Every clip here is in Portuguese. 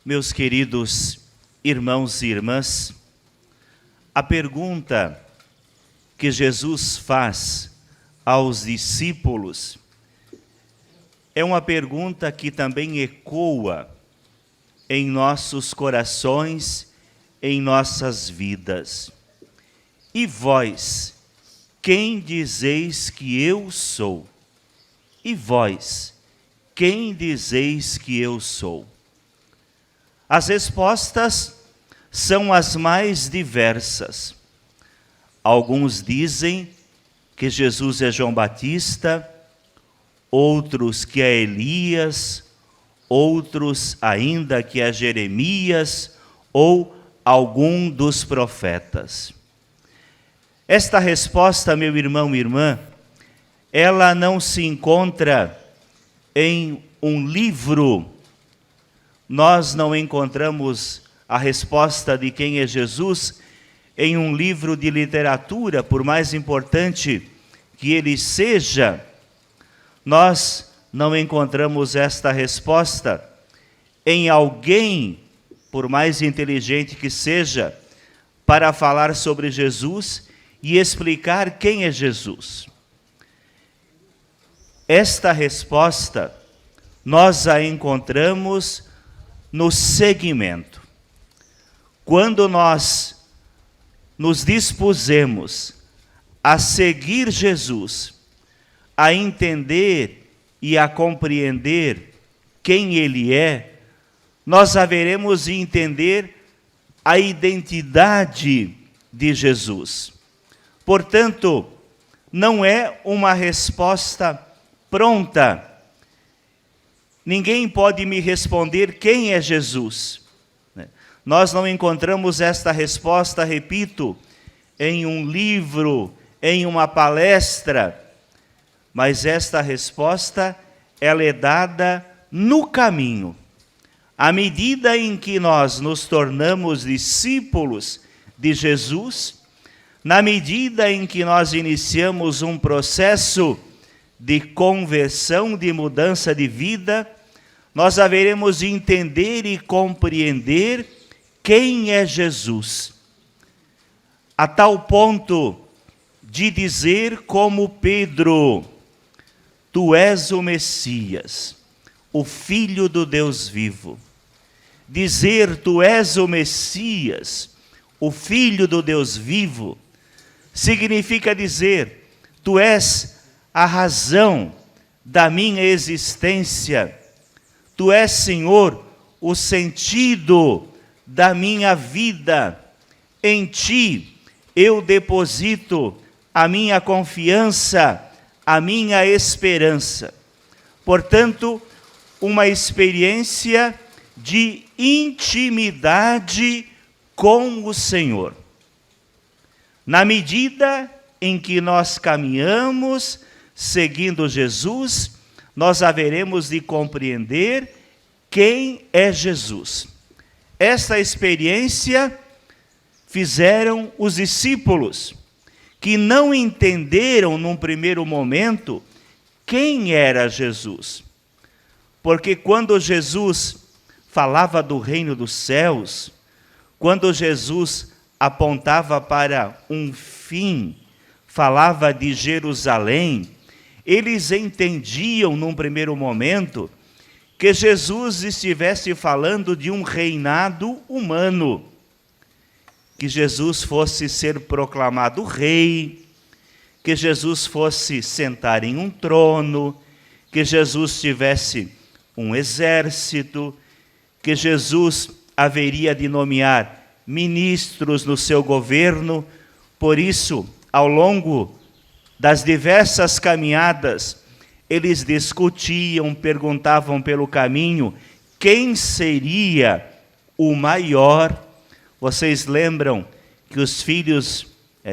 Meus queridos irmãos e irmãs, a pergunta que Jesus faz aos discípulos é uma pergunta que também ecoa em nossos corações, em nossas vidas. E vós, quem dizeis que eu sou? E vós, quem dizeis que eu sou? As respostas são as mais diversas. Alguns dizem que Jesus é João Batista, outros que é Elias, outros ainda que é Jeremias ou algum dos profetas. Esta resposta, meu irmão e irmã, ela não se encontra em um livro. Nós não encontramos a resposta de quem é Jesus em um livro de literatura, por mais importante que ele seja. Nós não encontramos esta resposta em alguém, por mais inteligente que seja, para falar sobre Jesus e explicar quem é Jesus. Esta resposta nós a encontramos no seguimento. Quando nós nos dispusemos a seguir Jesus, a entender e a compreender quem Ele é, nós haveremos de entender a identidade de Jesus. Portanto, não é uma resposta pronta. Ninguém pode me responder quem é Jesus. Nós não encontramos esta resposta, repito, em um livro, em uma palestra, mas esta resposta, ela é dada no caminho. À medida em que nós nos tornamos discípulos de Jesus, na medida em que nós iniciamos um processo de conversão, de mudança de vida, nós haveremos de entender e compreender quem é Jesus. A tal ponto de dizer como Pedro: Tu és o Messias, o Filho do Deus vivo. Dizer Tu és o Messias, o Filho do Deus vivo, significa dizer: Tu és a razão da minha existência. Tu és, Senhor, o sentido da minha vida. Em Ti eu deposito a minha confiança, a minha esperança. Portanto, uma experiência de intimidade com o Senhor. Na medida em que nós caminhamos seguindo Jesus, nós haveremos de compreender quem é Jesus. Esta experiência fizeram os discípulos, que não entenderam num primeiro momento quem era Jesus. Porque quando Jesus falava do reino dos céus, quando Jesus apontava para um fim, falava de Jerusalém, eles entendiam num primeiro momento que Jesus estivesse falando de um reinado humano, que Jesus fosse ser proclamado rei, que Jesus fosse sentar em um trono, que Jesus tivesse um exército, que Jesus haveria de nomear ministros no seu governo. Por isso, ao longo das diversas caminhadas, eles discutiam, perguntavam pelo caminho quem seria o maior. Vocês lembram que os filhos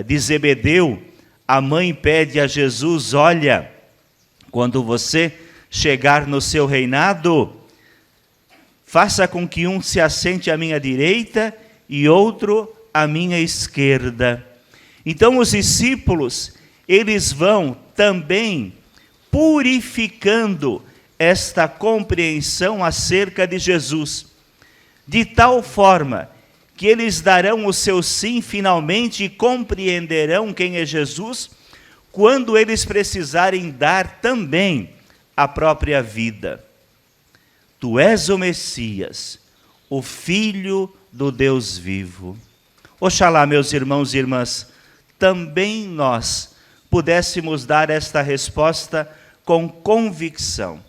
de Zebedeu, a mãe pede a Jesus: olha, quando você chegar no seu reinado, faça com que um se assente à minha direita e outro à minha esquerda. Então os discípulos, eles vão também purificando esta compreensão acerca de Jesus. de tal forma que eles darão o seu sim finalmente e compreenderão quem é Jesus, quando eles precisarem dar também a própria vida. Tu és o Messias, o Filho do Deus vivo. Oxalá, meus irmãos e irmãs, também nós pudéssemos dar esta resposta com convicção.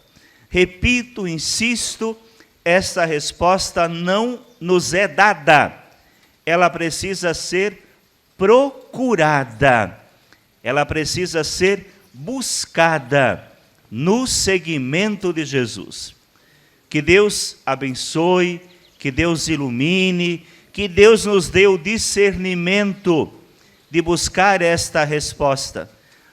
Repito, insisto, esta resposta não nos é dada. Ela precisa ser procurada. Ela precisa ser buscada no seguimento de Jesus. Que Deus abençoe, que Deus ilumine, que Deus nos dê o discernimento de buscar esta resposta,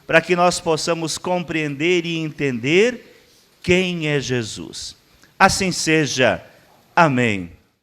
para que nós possamos compreender e entender quem é Jesus. Assim seja. Amém.